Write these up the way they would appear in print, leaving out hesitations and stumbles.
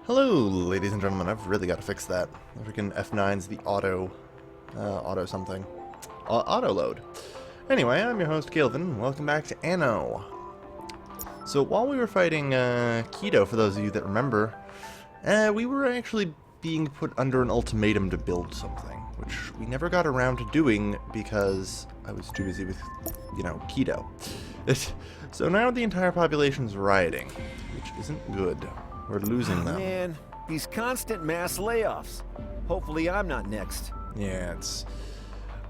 Hello, ladies and gentlemen. I've really got to fix that. The freaking F9's the auto something. Auto load. Anyway, I'm your host, Kelvin. Welcome back to Anno. So while we were fighting Keto, for those of you that remember, we were actually being put under an ultimatum to build something, which we never got around to doing because I was too busy with, Keto. So now the entire population's rioting, which isn't good. We're losing them. Man, these constant mass layoffs. Hopefully I'm not next. Yeah,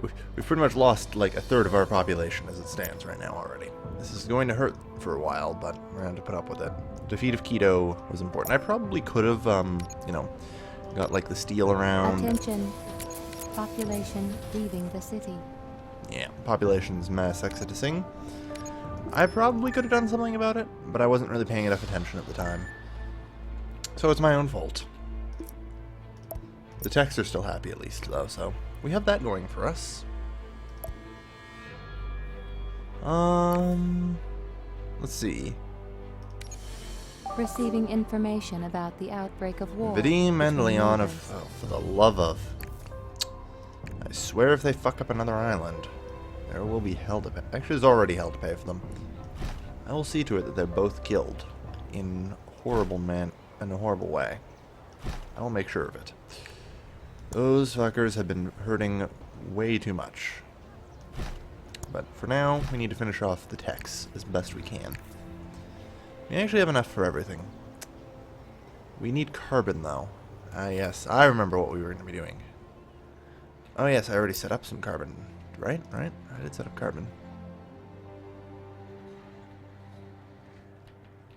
we've pretty much lost like a third of our population as it stands right now already. This is going to hurt for a while, but we're going to have to put up with it. Defeat of Keto was important. I probably could have, got like the steel around. Attention. Population leaving the city. Yeah, population's mass exodusing. I probably could have done something about it, but I wasn't really paying enough attention at the time. So it's my own fault. The techs are still happy at least, though, so we have that going for us. Let's see. Receiving information about the outbreak of war. Vadim and between Leon, neighbors. for the love of... I swear if they fuck up another island, there will be hell to pay. Actually, there's already hell to pay for them. I will see to it that they're both killed in a horrible way. I will make sure of it. Those fuckers have been hurting way too much. But for now, we need to finish off the techs as best we can. We actually have enough for everything. We need carbon, though. Ah, yes, I remember what we were going to be doing. Oh, yes, I already set up some carbon. Right? I did set up carbon.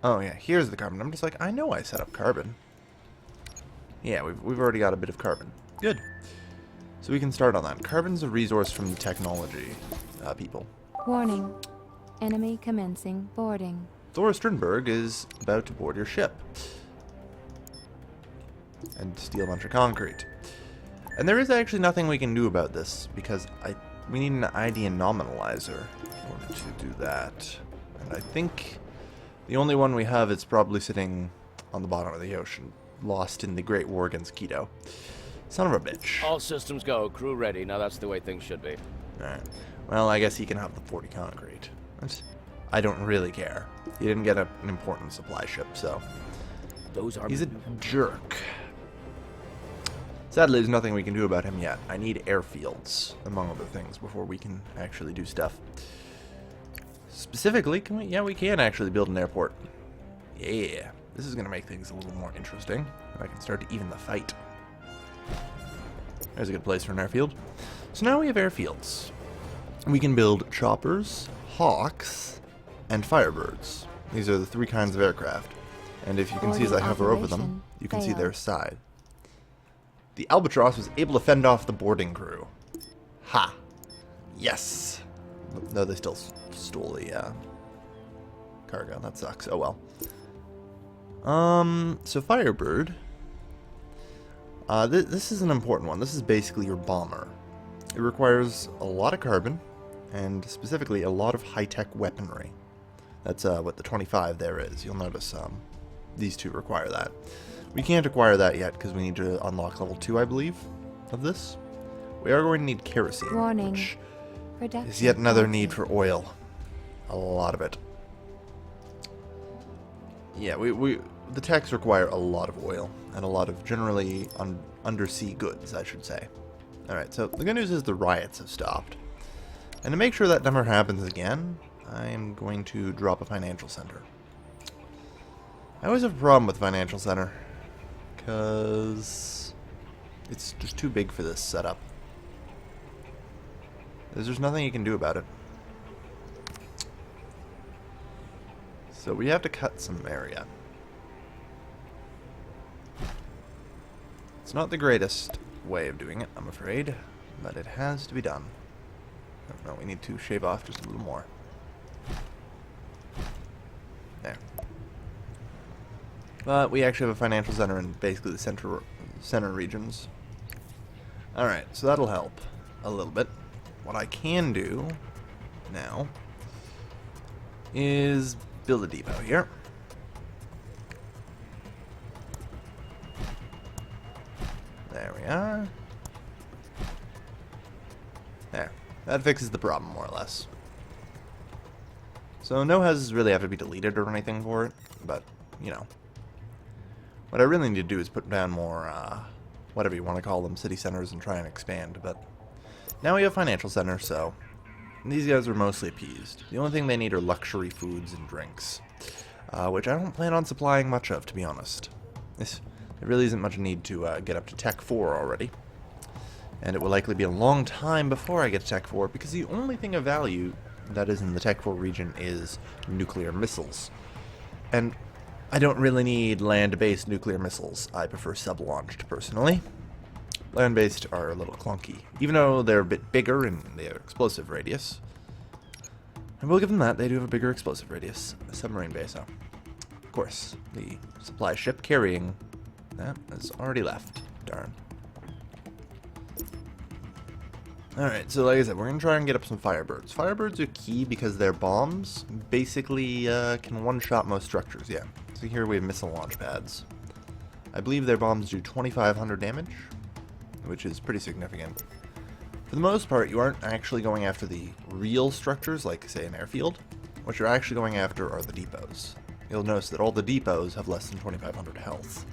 Oh, yeah, here's the carbon. I'm just like, I know I set up carbon. Yeah, we've already got a bit of carbon. Good. So we can start on that. Carbon's a resource from the technology people. Warning. Enemy commencing boarding. Thor Strindberg is about to board your ship. And steal a bunch of concrete. And there is actually nothing we can do about this, because we need an ID nominalizer in order to do that. And I think the only one we have is probably sitting on the bottom of the ocean, lost in the Great War against Keto. Son of a bitch. All systems go. Crew ready. Now that's the way things should be. Alright. Well, I guess he can have the 40 concrete. I don't really care. He didn't get an important supply ship, so... Those are... He's a jerk. Sadly, there's nothing we can do about him yet. I need airfields, among other things, before we can actually do stuff. Specifically, we can actually build an airport. Yeah. This is going to make things a little more interesting. I can start to even the fight. There's a good place for an airfield. So now we have airfields. We can build choppers, hawks, and firebirds. These are the three kinds of aircraft. And if you can see as I hover over them, you can see their side. The Albatross was able to fend off the boarding crew. Ha! Yes! No, they still stole the cargo. That sucks. Oh well. So Firebird. This is an important one. This is basically your bomber. It requires a lot of carbon, and specifically a lot of high-tech weaponry. That's what the 25 there is. You'll notice these two require that. We can't acquire that yet because we need to unlock level 2, I believe, of this. We are going to need kerosene, Warning. which Production is yet another halted. need for oil. A lot of it. Yeah, the techs require a lot of oil, and a lot of generally undersea goods, I should say. Alright, so the good news is the riots have stopped. And to make sure that never happens again, I am going to drop a financial center. I always have a problem with financial center, because it's just too big for this setup. There's nothing you can do about it. So we have to cut some area. It's not the greatest way of doing it, I'm afraid, but it has to be done. No, we need to shave off just a little more. There. But we actually have a financial center in basically the center regions. Alright, so that'll help a little bit. What I can do now is build a depot here. There we are. There. That fixes the problem, more or less. So no houses really have to be deleted or anything for it, but, you know. What I really need to do is put down more, whatever you want to call them, city centers and try and expand, but now we have financial centers, so these guys are mostly appeased. The only thing they need are luxury foods and drinks, which I don't plan on supplying much of, to be honest. There really isn't much need to get up to Tech 4 already, and it will likely be a long time before I get to Tech 4, because the only thing of value that is in the Tech 4 region is nuclear missiles. And I don't really need land-based nuclear missiles. I prefer sub-launched, personally. Land-based are a little clunky, even though they're a bit bigger and they have explosive radius. I will give them that, they do have a bigger explosive radius. A submarine base, though. Of course, the supply ship carrying that has already left. Darn. Alright, so like I said, we're going to try and get up some Firebirds. Firebirds are key because their bombs basically can one-shot most structures, yeah. So here we have missile launch pads. I believe their bombs do 2,500 damage, which is pretty significant. For the most part, you aren't actually going after the real structures, like, say, an airfield. What you're actually going after are the depots. You'll notice that all the depots have less than 2,500 health.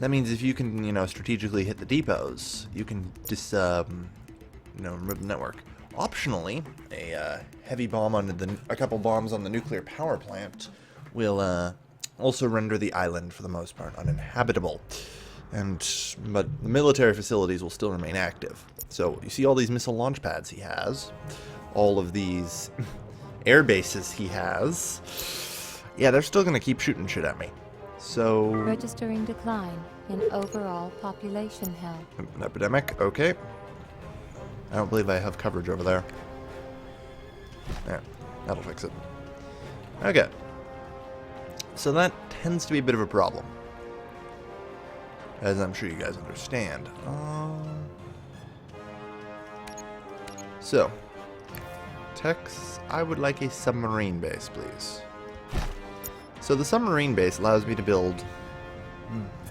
That means if you can, you know, strategically hit the depots, you can just, remove the network. Optionally, a heavy bomb on a couple bombs on the nuclear power plant will also render the island, for the most part, uninhabitable. But the military facilities will still remain active. So you see all these missile launch pads he has, all of these air bases he has. Yeah, they're still going to keep shooting shit at me. So Registering decline in overall population health. An epidemic, okay. I don't believe I have coverage over there. There, that'll fix it. Okay. So that tends to be a bit of a problem, as I'm sure you guys understand. So, Tex, I would like a submarine base, please. So the submarine base allows me to build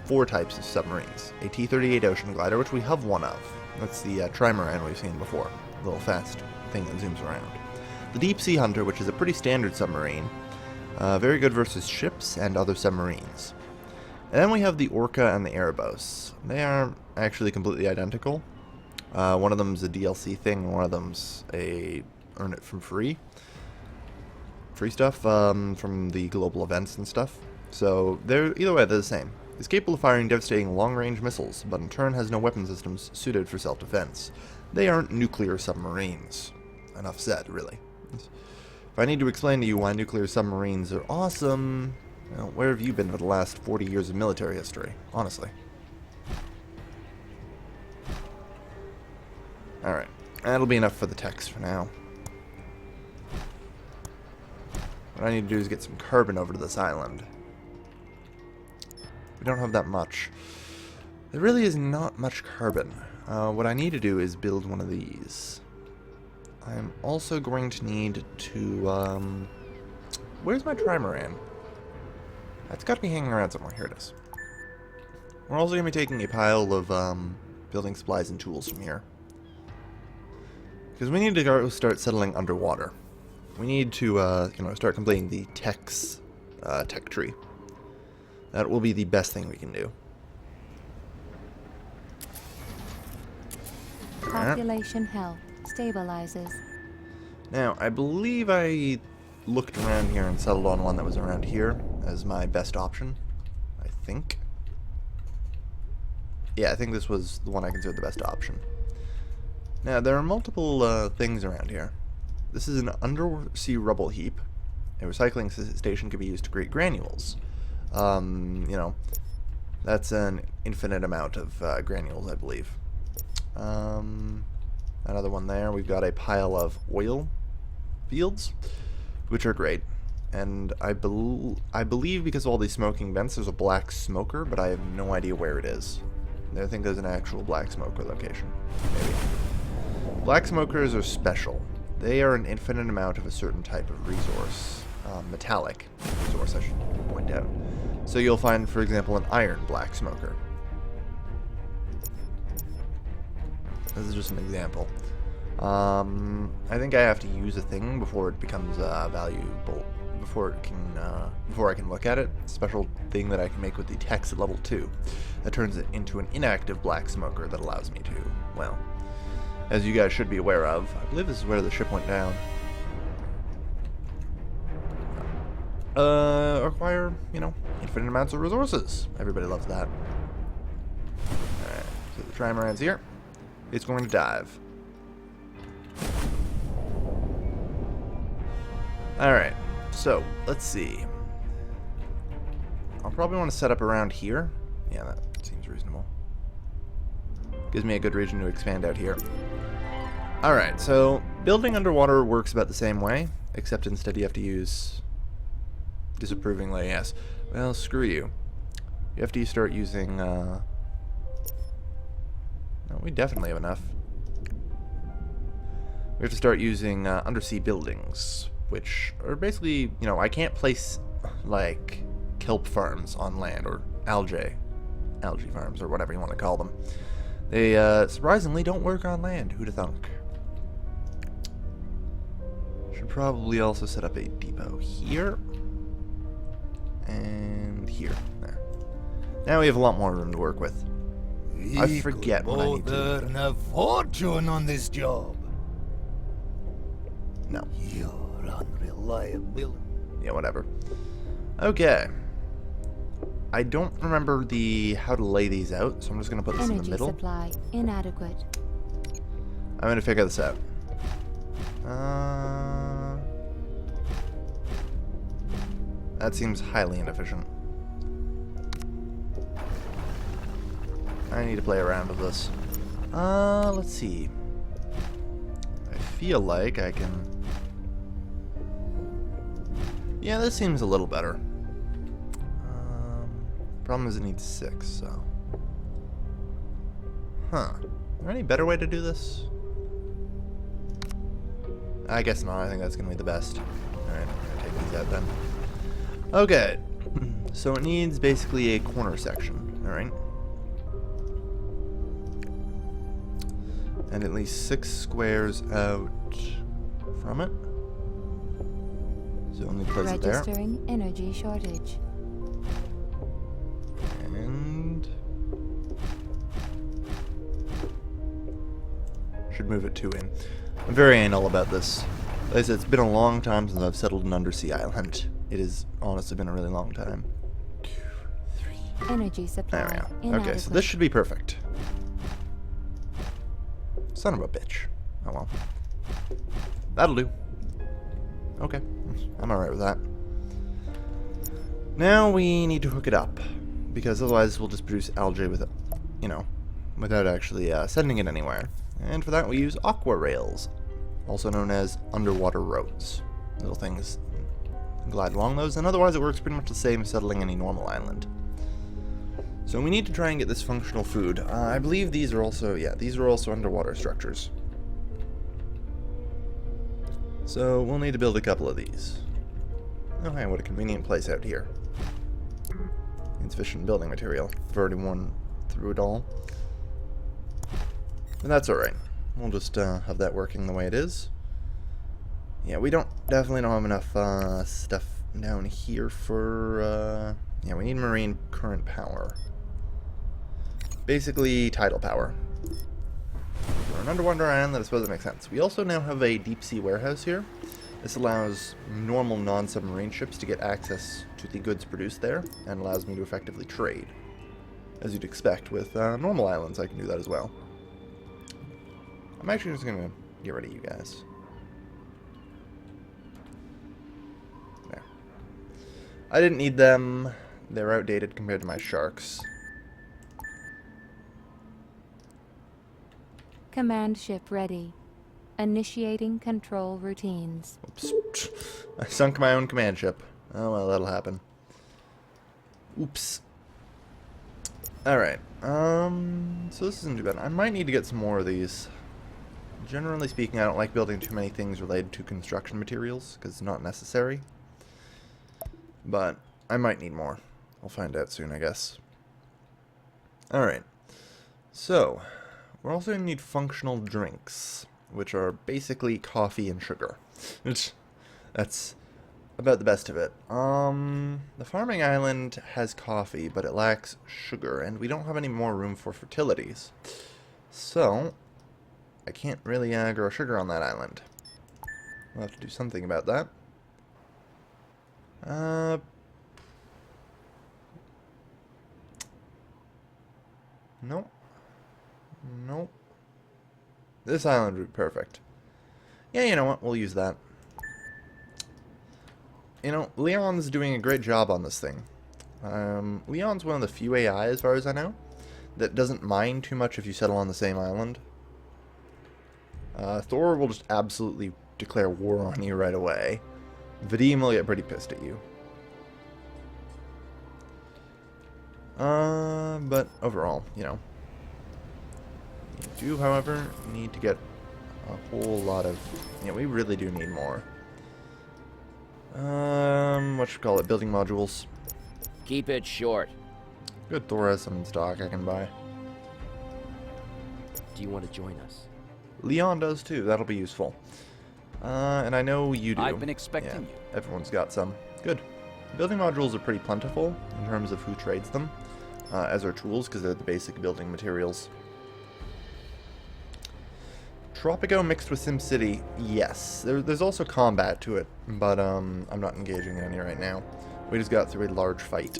4 types of submarines. A T-38 ocean glider, which we have one of. That's the trimaran we've seen before. The little fast thing that zooms around. The Deep Sea Hunter, which is a pretty standard submarine. Very good versus ships and other submarines. And then we have the Orca and the Erebos. They are actually completely identical. One of them's a DLC thing, and one of them's a earn it from free stuff from the global events and stuff. So they're either way they're the same. It's capable of firing devastating long-range missiles, but in turn has no weapon systems suited for self-defense. They aren't nuclear submarines. Enough said, really. If I need to explain to you why nuclear submarines are awesome, well, where have you been for the last 40 years of military history? Honestly. Alright, that'll be enough for the text for now. What I need to do is get some carbon over to this island. We don't have that much. There really is not much carbon. What I need to do is build one of these. I'm also going to need to, where's my trimaran? It's got to be hanging around somewhere. Here it is. We're also going to be taking a pile of, building supplies and tools from here. Because we need to go start settling underwater. We need to, start completing the tech tree. That will be the best thing we can do. Population health stabilizes. Now, I believe I looked around here and settled on one that was around here as my best option. I think. Yeah, I think this was the one I considered the best option. Now, there are multiple things around here. This is an undersea rubble heap. A recycling station can be used to create granules. That's an infinite amount of granules, I believe. Another one there. We've got a pile of oil fields, which are great. And I believe because of all these smoking vents, there's a black smoker, but I have no idea where it is. I think there's an actual black smoker location. Maybe. Black smokers are special. They are an infinite amount of a certain type of resource. Metallic resource, I should point out. So you'll find, for example, an iron black smoker. This is just an example. I think I have to use a thing before it becomes valuable. Before I can look at it. A special thing that I can make with the text at level 2. That turns it into an inactive black smoker that allows me to, well, as you guys should be aware of. I believe this is where the ship went down. Acquire, you know, infinite amounts of resources. Everybody loves that. Alright, so the trimaran's here. It's going to dive. Alright, so, let's see. I'll probably want to set up around here. Yeah, that seems reasonable. Gives me a good region to expand out here. Alright, so building underwater works about the same way, except instead you have to use... Disapprovingly, yes. Well, screw you. You have to start using, No, we definitely have enough. We have to start using undersea buildings, which are basically, you know, I can't place, like, kelp farms on land, or algae farms, or whatever you want to call them. They, surprisingly don't work on land. Who'd have thunk? Should probably also set up a depot here. And here. There. Now we have a lot more room to work with. I forget what I need to earn a fortune on this job. No. You're unreliable. Yeah, whatever. Okay. I don't remember how to lay these out, so I'm just going to put this in the Energy middle. supply inadequate. I'm going to figure this out. That seems highly inefficient. I need to play around with this. Let's see. I feel like I can... Yeah, this seems a little better. Problem is it needs 6, so... Huh. Is there any better way to do this? I guess not. I think that's going to be the best. Alright, I'm going to take these out then. Okay. So it needs basically a corner section. Alright. And at least 6 squares out from it. So only place it there. Registering energy shortage. And should move it 2 in. I'm very anal about this. Like I said, it's been a long time since I've settled an undersea island. It has honestly been a really long time. 2, 3. Energy supply There we go. inadequate. Okay, so this should be perfect. Son of a bitch. Oh well. That'll do. Okay. I'm alright with that. Now we need to hook it up. Because otherwise we'll just produce algae with it, you know, without actually sending it anywhere. And for that we use aqua rails, also known as underwater roads. Little things glide along those, and otherwise it works pretty much the same as settling any normal island. So we need to try and get this functional food. I believe these are also, yeah, these are also underwater structures. So we'll need to build a couple of these. Oh hey, what a convenient place out here. Insufficient building material. I've already worn through it all. But that's alright. We'll just have that working the way it is. Yeah, we definitely don't have enough stuff down here for, yeah, we need marine current power. Basically, tidal power. For an underwater island, I suppose it makes sense. We also now have a deep sea warehouse here. This allows normal non-submarine ships to get access to the goods produced there, and allows me to effectively trade. As you'd expect with normal islands, I can do that as well. I'm actually just going to get rid of you guys. There. I didn't need them. They're outdated compared to my sharks. Command ship ready. Initiating control routines. Oops. I sunk my own command ship. Oh well, that'll happen. Oops. Alright. So this isn't too bad. I might need to get some more of these. Generally speaking, I don't like building too many things related to construction materials, because it's not necessary. But I might need more. I'll find out soon, I guess. Alright. So, We're also going to need functional drinks, which are basically coffee and sugar. Which, that's about the best of it. The farming island has coffee, but it lacks sugar, and we don't have any more room for fertilities. So, I can't really grow sugar on that island. We'll have to do something about that. Nope. Nope. This island would be perfect. Yeah, you know what? We'll use that. You know, Leon's doing a great job on this thing. Leon's one of the few AI, as far as I know, that doesn't mind too much if you settle on the same island. Thor will just absolutely declare war on you right away. Vadim will get pretty pissed at you. But overall, you know. You do, however, need to get a whole lot of... Yeah, we really do need more. What should we call it? Building modules. Keep it short. Good, Thor has some in stock I can buy. Do you want to join us? Leon does too, that'll be useful. And I know you do. I've been expecting you. Everyone's got some. Good. Building modules are pretty plentiful in terms of who trades them, as are tools, because they're the basic building materials. Tropico mixed with SimCity, yes. There's also combat to it, but I'm not engaging in any right now. We just got through a large fight.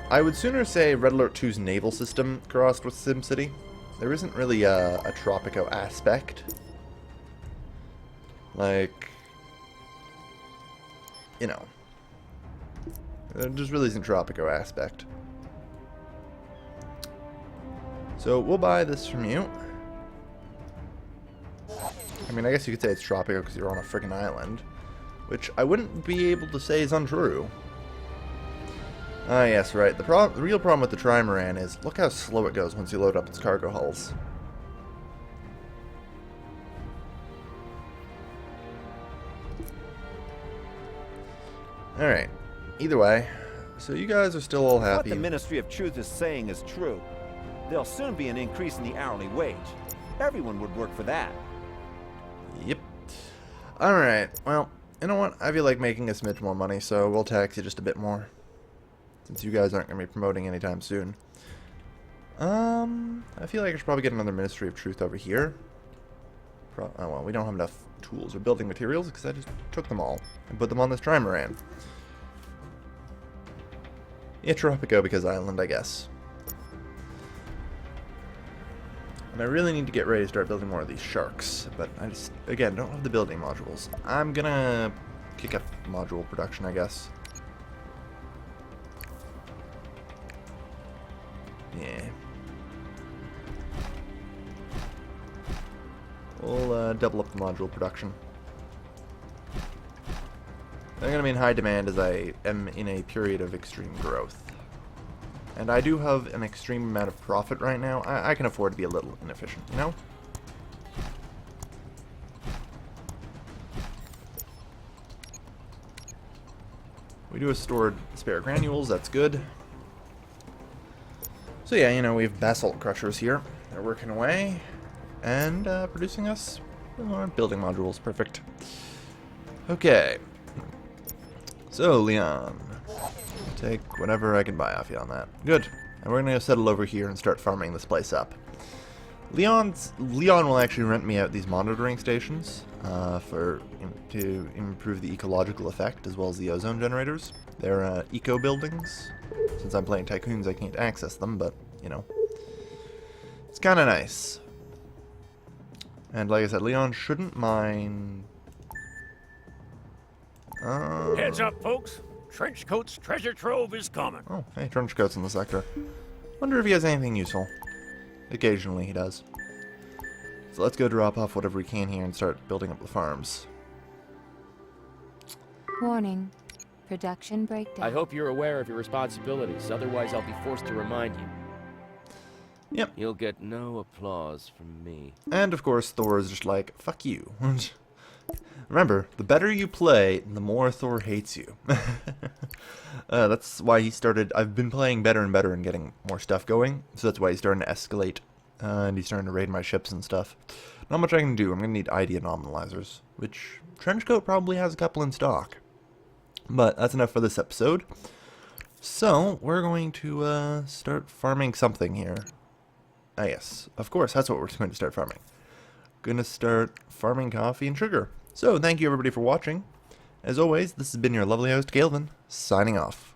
I would sooner say Red Alert 2's naval system crossed with SimCity. There isn't really a Tropico aspect. Like, you know, there just really isn't Tropico aspect. So we'll buy this from you. I mean, I guess you could say it's Tropico because you're on a freaking island, which I wouldn't be able to say is untrue. Ah, yes, right. The real problem with the Trimaran is, look how slow it goes once you load up its cargo hulls. Alright. Either way, so you guys are still all What happy. the Ministry of Truth is saying is true. There'll soon be an increase in the hourly wage. Everyone would work for that. Yep. Alright, well, you know what? I feel like making a smidge more money, so we'll tax you just a bit more. Since you guys aren't going to be promoting anytime soon. I feel like I should probably get another Ministry of Truth over here. Oh, well, we don't have enough tools or building materials because I just took them all and put them on this Trimaran. Yeah, Tropico because island, I guess. And I really need to get ready to start building more of these sharks, but I just, again, don't have the building modules. I'm gonna kick up module production, I guess. Yeah. We'll double up the module production. They're going to be in high demand as I am in a period of extreme growth. And I do have an extreme amount of profit right now. I can afford to be a little inefficient, you know? We do have stored spare granules, that's good. So yeah, you know, we have basalt crushers here. They're working away and producing us building modules. Perfect. Okay. So, Leon, take whatever I can buy off you on that. Good. And we're going to settle over here and start farming this place up. Leon will actually rent me out these monitoring stations to improve the ecological effect as well as the ozone generators. They're eco buildings. Since I'm playing Tycoons, I can't access them, but, you know, it's kind of nice. And like I said, Leon shouldn't mind... Heads up, folks. Trenchcoat's treasure trove is coming. Oh, hey, Trenchcoat's in the sector. Wonder if he has anything useful. Occasionally he does. So let's go drop off whatever we can here and start building up the farms. Warning. Production breakdown. I hope you're aware of your responsibilities, otherwise I'll be forced to remind you. Yep. You'll get no applause from me. And of course Thor is just like, fuck you. Remember, the better you play, the more Thor hates you. That's why he started... I've been playing better and better and getting more stuff going, so that's why he's starting to escalate. And he's starting to raid my ships and stuff. Not much I can do. I'm going to need ID anomalizers, which Trenchcoat probably has a couple in stock. But that's enough for this episode. So, we're going to start farming something here. Ah, yes. Of course, that's what we're going to start farming. Gonna start farming coffee and sugar. So, thank you everybody for watching. As always, this has been your lovely host, Galvin, signing off.